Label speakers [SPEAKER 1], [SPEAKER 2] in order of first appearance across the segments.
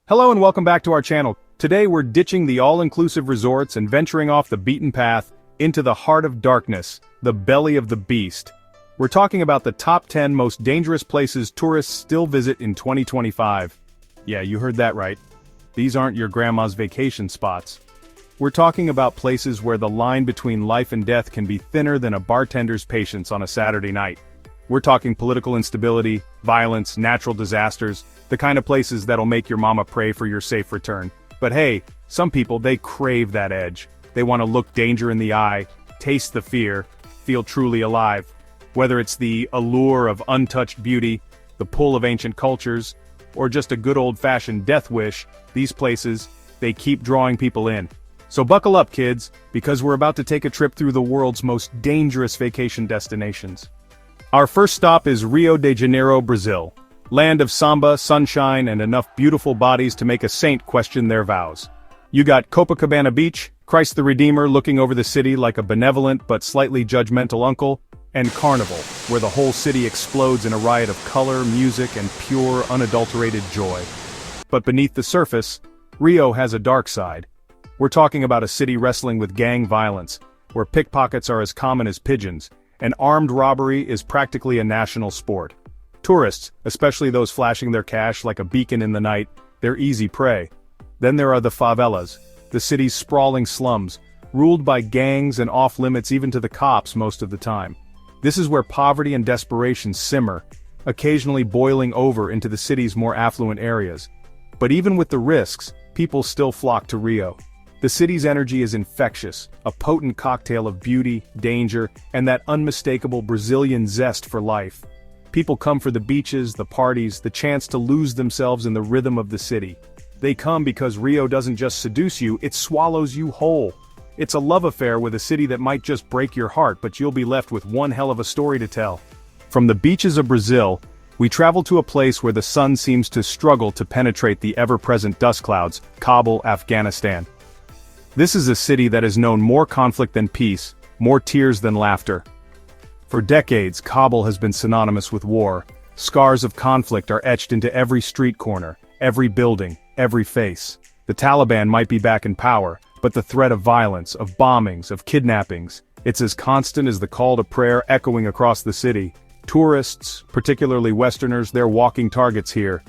[SPEAKER 1] Hello and welcome back to our channel. Today we're ditching the all-inclusive resorts and venturing off the beaten path into the heart of darkness, the belly of the beast. We're talking about the top 10 most dangerous places tourists still visit in 2025. Yeah, you heard that right. These aren't your grandma's vacation spots. We're talking about places where the line between life and death can be thinner than a bartender's patience on a Saturday night. We're talking political instability, violence, natural disasters, the kind of places that'll make your mama pray for your safe return. But hey, some people, they crave that edge. They want to look danger in the eye, taste the fear, feel truly alive. Whether it's the allure of untouched beauty, the pull of ancient cultures, or just a good old-fashioned death wish, these places, they keep drawing people in. So buckle up, kids, because we're about to take a trip through the world's most dangerous vacation destinations. Our first stop is Rio de Janeiro, Brazil. Land of samba, sunshine, and enough beautiful bodies to make a saint question their vows. You got Copacabana Beach, Christ the Redeemer looking over the city like a benevolent but slightly judgmental uncle, and Carnival, where the whole city explodes in a riot of color, music, and pure, unadulterated joy. But beneath the surface, Rio has a dark side. We're talking about a city wrestling with gang violence, where pickpockets are as common as pigeons, and armed robbery is practically a national sport. Tourists, especially those flashing their cash like a beacon in the night, they're easy prey. Then there are the favelas, the city's sprawling slums, ruled by gangs and off-limits even to the cops most of the time. This is where poverty and desperation simmer, occasionally boiling over into the city's more affluent areas. But even with the risks, people still flock to Rio. The city's energy is infectious, a potent cocktail of beauty, danger, and that unmistakable Brazilian zest for life. People come for the beaches, the parties, the chance to lose themselves in the rhythm of the city. They come because Rio doesn't just seduce you, it swallows you whole. It's a love affair with a city that might just break your heart, but you'll be left with one hell of a story to tell. From the beaches of Brazil, we travel to a place where the sun seems to struggle to penetrate the ever-present dust clouds, Kabul, Afghanistan. This is a city that has known more conflict than peace, more tears than laughter. For decades, Kabul has been synonymous with war. Scars of conflict are etched into every street corner, every building, every face. The Taliban might be back in power, but the threat of violence, of bombings, of kidnappings, it's as constant as the call to prayer echoing across the city. Tourists, particularly Westerners, they're walking targets here.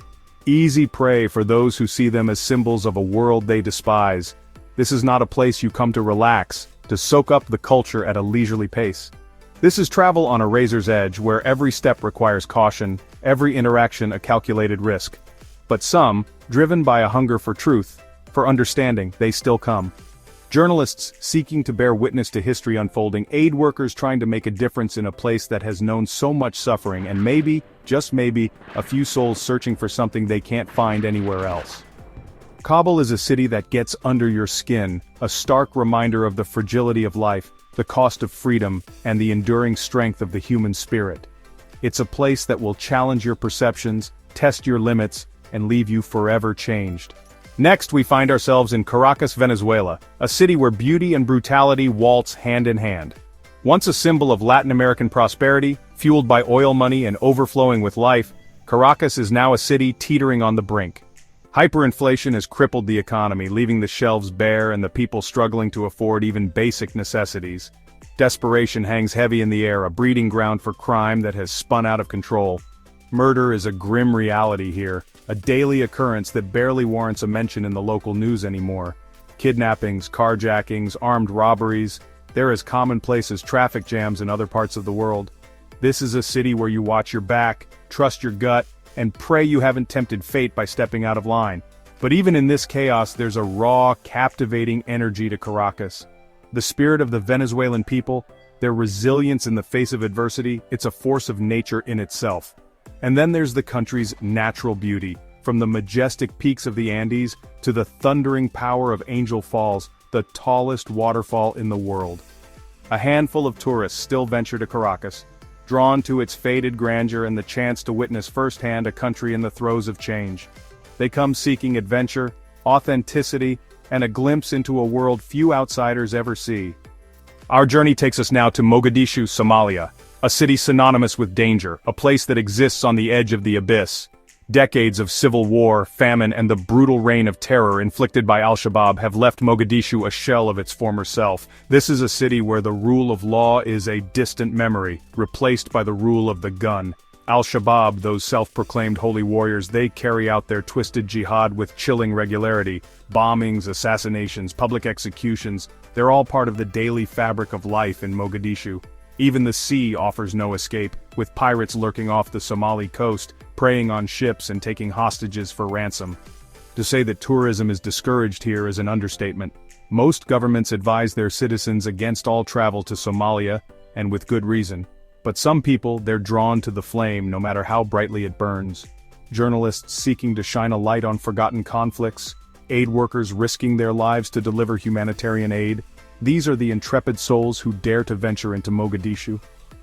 [SPEAKER 1] Easy prey for those who see them as symbols of a world they despise. This is not a place you come to relax, to soak up the culture at a leisurely pace. This is travel on a razor's edge where every step requires caution, every interaction a calculated risk. But some, driven by a hunger for truth, for understanding, they still come. Journalists seeking to bear witness to history unfolding, aid workers trying to make a difference in a place that has known so much suffering, and maybe, just maybe, a few souls searching for something they can't find anywhere else. Kabul is a city that gets under your skin, a stark reminder of the fragility of life, the cost of freedom, and the enduring strength of the human spirit. It's a place that will challenge your perceptions, test your limits, and leave you forever changed. Next, we find ourselves in Caracas, Venezuela, a city where beauty and brutality waltz hand in hand. Once a symbol of Latin American prosperity, fueled by oil money and overflowing with life, Caracas is now a city teetering on the brink. Hyperinflation has crippled the economy, leaving the shelves bare and the people struggling to afford even basic necessities. Desperation hangs heavy in the air, a breeding ground for crime that has spun out of control. Murder is a grim reality here, a daily occurrence that barely warrants a mention in the local news anymore. Kidnappings, carjackings, armed robberies, they're as commonplace as traffic jams in other parts of the world. This is a city where you watch your back, trust your gut, and pray you haven't tempted fate by stepping out of line. But even in this chaos, there's a raw, captivating energy to Caracas. The spirit of the Venezuelan people, their resilience in the face of adversity, it's a force of nature in itself. And then there's the country's natural beauty, from the majestic peaks of the Andes to the thundering power of Angel Falls, the tallest waterfall in the world. A handful of tourists still venture to Caracas, drawn to its faded grandeur and the chance to witness firsthand a country in the throes of change. They come seeking adventure, authenticity, and a glimpse into a world few outsiders ever see. Our journey takes us now to Mogadishu, Somalia, a city synonymous with danger, a place that exists on the edge of the abyss. Decades of civil war, famine, and the brutal reign of terror inflicted by al-Shabaab have left Mogadishu a shell of its former self. This is a city where the rule of law is a distant memory, replaced by the rule of the gun. Al-Shabaab, those self-proclaimed holy warriors, they carry out their twisted jihad with chilling regularity. Bombings, assassinations, public executions, they're all part of the daily fabric of life in Mogadishu. Even the sea offers no escape, with pirates lurking off the Somali coast, preying on ships and taking hostages for ransom. To say that tourism is discouraged here is an understatement. Most governments advise their citizens against all travel to Somalia, and with good reason. But some people, they're drawn to the flame no matter how brightly it burns. Journalists seeking to shine a light on forgotten conflicts, aid workers risking their lives to deliver humanitarian aid. These are the intrepid souls who dare to venture into Mogadishu.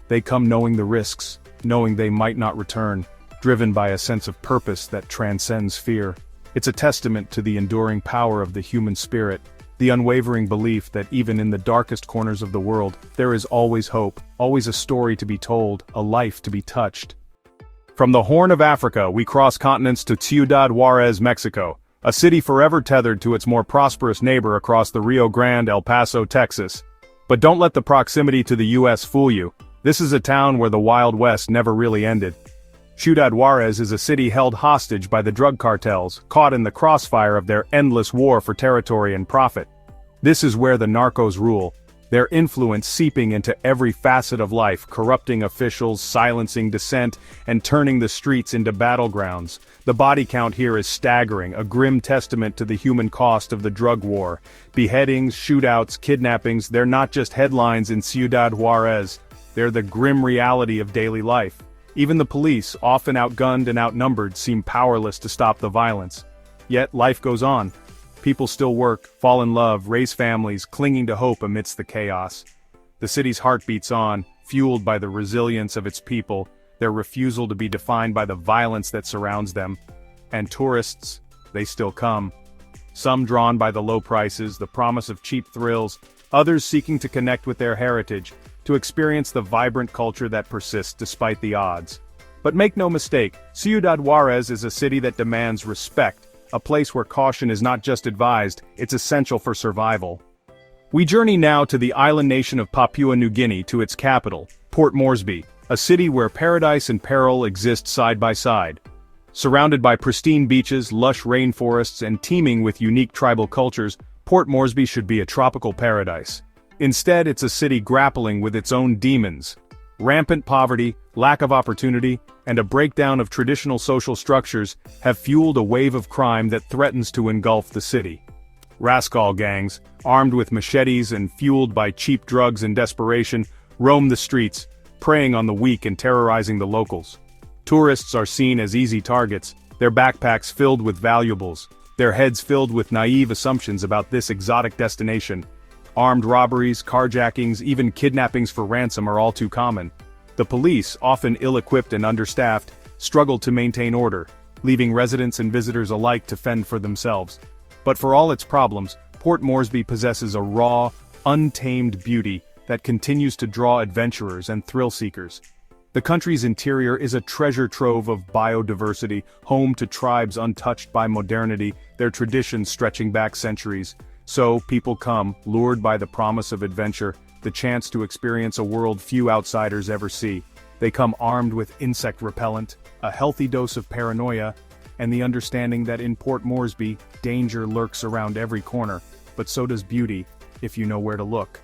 [SPEAKER 1] They come knowing the risks, knowing they might not return, driven by a sense of purpose that transcends fear. It's a testament to the enduring power of the human spirit, the unwavering belief that even in the darkest corners of the world, there is always hope, always a story to be told, a life to be touched. From the Horn of Africa, we cross continents to Ciudad Juarez, Mexico, a city forever tethered to its more prosperous neighbor across the Rio Grande, El Paso, Texas. But don't let the proximity to the US fool you. This is a town where the Wild West never really ended. Ciudad Juarez is a city held hostage by the drug cartels, caught in the crossfire of their endless war for territory and profit. This is where the narcos rule, their influence seeping into every facet of life, corrupting officials, silencing dissent, and turning the streets into battlegrounds. The body count here is staggering, a grim testament to the human cost of the drug war. Beheadings, shootouts, kidnappings, they're not just headlines in Ciudad Juarez, they're the grim reality of daily life. Even the police, often outgunned and outnumbered, seem powerless to stop the violence. Yet life goes on. People still work, fall in love, raise families, clinging to hope amidst the chaos. The city's heart beats on, fueled by the resilience of its people, their refusal to be defined by the violence that surrounds them. And tourists, they still come. Some drawn by the low prices, the promise of cheap thrills, others seeking to connect with their heritage, to experience the vibrant culture that persists despite the odds. But make no mistake, Ciudad Juarez is a city that demands respect, a place where caution is not just advised, it's essential for survival. We journey now to the island nation of Papua New Guinea, to its capital, Port Moresby, a city where paradise and peril exist side by side. Surrounded by pristine beaches, lush rainforests, and teeming with unique tribal cultures, Port Moresby should be a tropical paradise. Instead, it's a city grappling with its own demons. Rampant poverty, lack of opportunity, and a breakdown of traditional social structures have fueled a wave of crime that threatens to engulf the city. Rascal gangs, armed with machetes and fueled by cheap drugs and desperation, roam the streets, preying on the weak and terrorizing the locals. Tourists are seen as easy targets, their backpacks filled with valuables, their heads filled with naive assumptions about this exotic destination. Armed robberies, carjackings, even kidnappings for ransom are all too common. The police, often ill-equipped and understaffed, struggle to maintain order, leaving residents and visitors alike to fend for themselves. But for all its problems, Port Moresby possesses a raw, untamed beauty that continues to draw adventurers and thrill-seekers. The country's interior is a treasure trove of biodiversity, home to tribes untouched by modernity, their traditions stretching back centuries. So, people come, lured by the promise of adventure, the chance to experience a world few outsiders ever see. They come armed with insect repellent, a healthy dose of paranoia, and the understanding that in Port Moresby, danger lurks around every corner, but so does beauty, if you know where to look.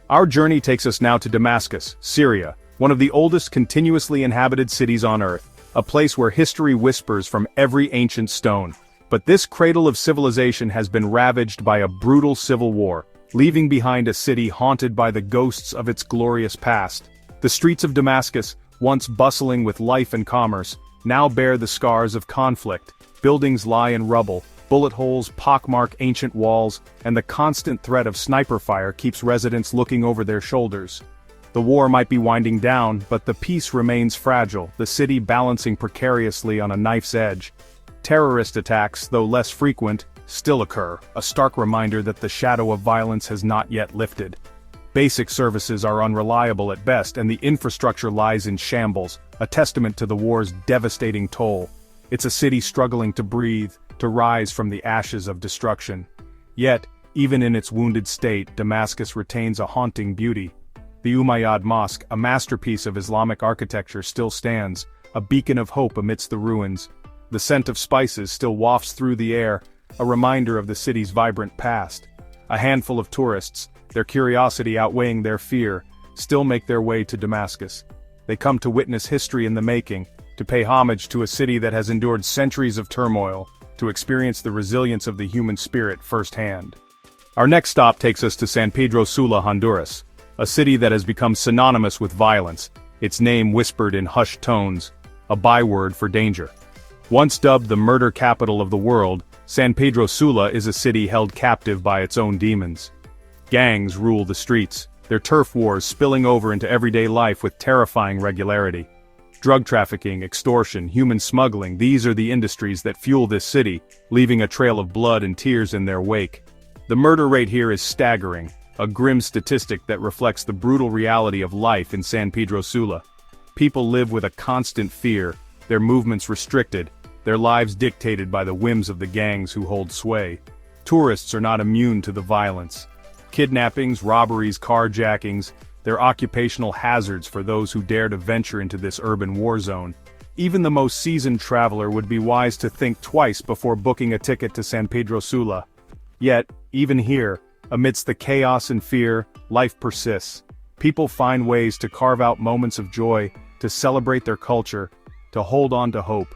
[SPEAKER 1] Our journey takes us now to Damascus, Syria, one of the oldest continuously inhabited cities on Earth, a place where history whispers from every ancient stone. But this cradle of civilization has been ravaged by a brutal civil war, leaving behind a city haunted by the ghosts of its glorious past. The streets of Damascus, once bustling with life and commerce, now bear the scars of conflict. Buildings lie in rubble, bullet holes pockmark ancient walls, and the constant threat of sniper fire keeps residents looking over their shoulders. The war might be winding down, but the peace remains fragile, the city balancing precariously on a knife's edge. Terrorist attacks, though less frequent, still occur, a stark reminder that the shadow of violence has not yet lifted. Basic services are unreliable at best, and the infrastructure lies in shambles, a testament to the war's devastating toll. It's a city struggling to breathe, to rise from the ashes of destruction. Yet, even in its wounded state, Damascus retains a haunting beauty. The Umayyad Mosque, a masterpiece of Islamic architecture, still stands, a beacon of hope amidst the ruins. The scent of spices still wafts through the air, a reminder of the city's vibrant past. A handful of tourists, their curiosity outweighing their fear, still make their way to Damascus. They come to witness history in the making, to pay homage to a city that has endured centuries of turmoil, to experience the resilience of the human spirit firsthand. Our next stop takes us to San Pedro Sula, Honduras, a city that has become synonymous with violence, its name whispered in hushed tones, a byword for danger. Once dubbed the murder capital of the world, San Pedro Sula is a city held captive by its own demons. Gangs rule the streets, their turf wars spilling over into everyday life with terrifying regularity. Drug trafficking, extortion, human smuggling, these are the industries that fuel this city, leaving a trail of blood and tears in their wake. The murder rate here is staggering, a grim statistic that reflects the brutal reality of life in San Pedro Sula. People live with a constant fear, their movements restricted, their lives dictated by the whims of the gangs who hold sway. Tourists are not immune to the violence. Kidnappings, robberies, carjackings, they're occupational hazards for those who dare to venture into this urban war zone. Even the most seasoned traveler would be wise to think twice before booking a ticket to San Pedro Sula. Yet, even here, amidst the chaos and fear, life persists. People find ways to carve out moments of joy, to celebrate their culture, to hold on to hope.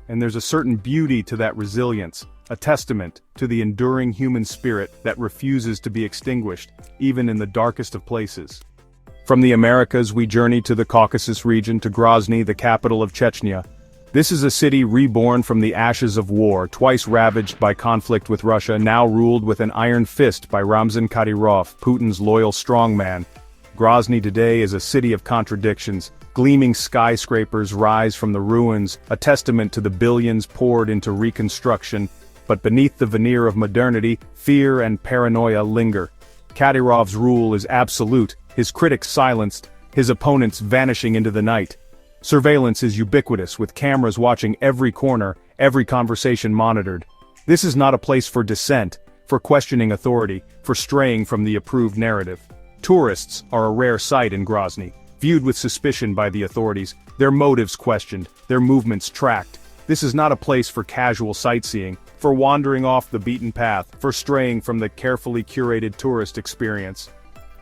[SPEAKER 1] And there's a certain beauty to that resilience, a testament to the enduring human spirit that refuses to be extinguished, even in the darkest of places. From the Americas we journey to the Caucasus region, to Grozny, the capital of Chechnya. This is a city reborn from the ashes of war, twice ravaged by conflict with Russia, now ruled with an iron fist by Ramzan Kadyrov, Putin's loyal strongman. Grozny today is a city of contradictions. Gleaming skyscrapers rise from the ruins, a testament to the billions poured into reconstruction, but beneath the veneer of modernity, fear and paranoia linger. Kadyrov's rule is absolute, his critics silenced, his opponents vanishing into the night. Surveillance is ubiquitous, with cameras watching every corner, every conversation monitored. This is not a place for dissent, for questioning authority, for straying from the approved narrative. Tourists are a rare sight in Grozny, viewed with suspicion by the authorities, their motives questioned, their movements tracked. This is not a place for casual sightseeing, for wandering off the beaten path, for straying from the carefully curated tourist experience.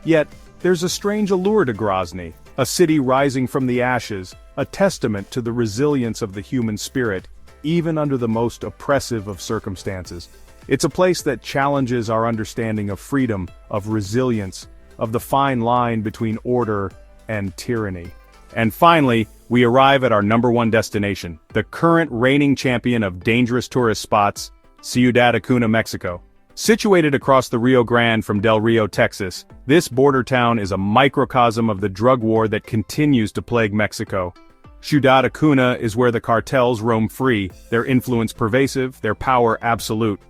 [SPEAKER 1] Yet, there's a strange allure to Grozny, a city rising from the ashes, a testament to the resilience of the human spirit, even under the most oppressive of circumstances. It's a place that challenges our understanding of freedom, of resilience, of the fine line between order and tyranny. And finally, we arrive at our number one destination, the current reigning champion of dangerous tourist spots, Ciudad Acuna, Mexico. Situated across the Rio Grande from Del Rio, Texas, this border town is a microcosm of the drug war that continues to plague Mexico. Ciudad Acuna is where the cartels roam free, their influence pervasive, their power absolute.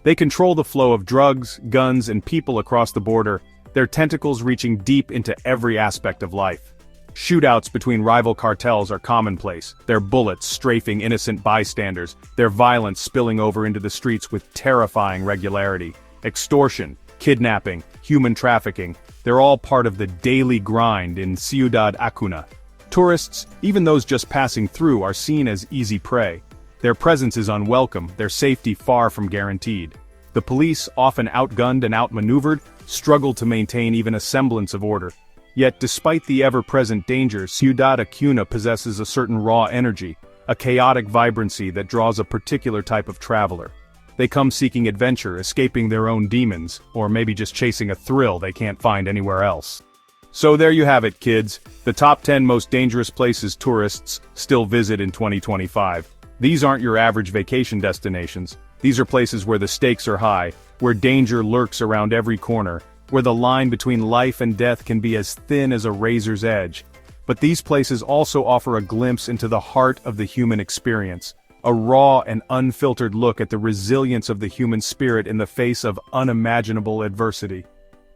[SPEAKER 1] They control the flow of drugs, guns, and people across the border, their tentacles reaching deep into every aspect of life. Shootouts between rival cartels are commonplace, their bullets strafing innocent bystanders, their violence spilling over into the streets with terrifying regularity. Extortion, kidnapping, human trafficking, they're all part of the daily grind in Ciudad Acuna. Tourists, even those just passing through, are seen as easy prey. Their presence is unwelcome, their safety far from guaranteed. The police, often outgunned and outmaneuvered, struggle to maintain even a semblance of order. Yet despite the ever-present dangers, Ciudad Acuna possesses a certain raw energy, a chaotic vibrancy that draws a particular type of traveler. They come seeking adventure, escaping their own demons, or maybe just chasing a thrill they can't find anywhere else. So there you have it, kids, the top 10 most dangerous places tourists still visit in 2025. These aren't your average vacation destinations. These are places where the stakes are high, where danger lurks around every corner, where the line between life and death can be as thin as a razor's edge. But these places also offer a glimpse into the heart of the human experience, a raw and unfiltered look at the resilience of the human spirit in the face of unimaginable adversity.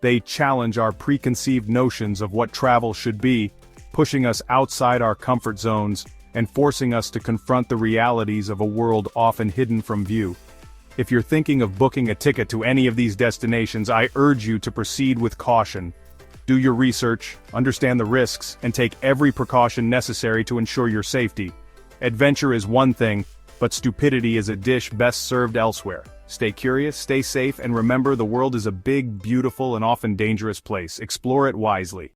[SPEAKER 1] They challenge our preconceived notions of what travel should be, pushing us outside our comfort zones, and forcing us to confront the realities of a world often hidden from view. If you're thinking of booking a ticket to any of these destinations, I urge you to proceed with caution. Do your research, understand the risks, and take every precaution necessary to ensure your safety. Adventure is one thing, but stupidity is a dish best served elsewhere. Stay curious, stay safe, and remember the world is a big, beautiful, and often dangerous place. Explore it wisely.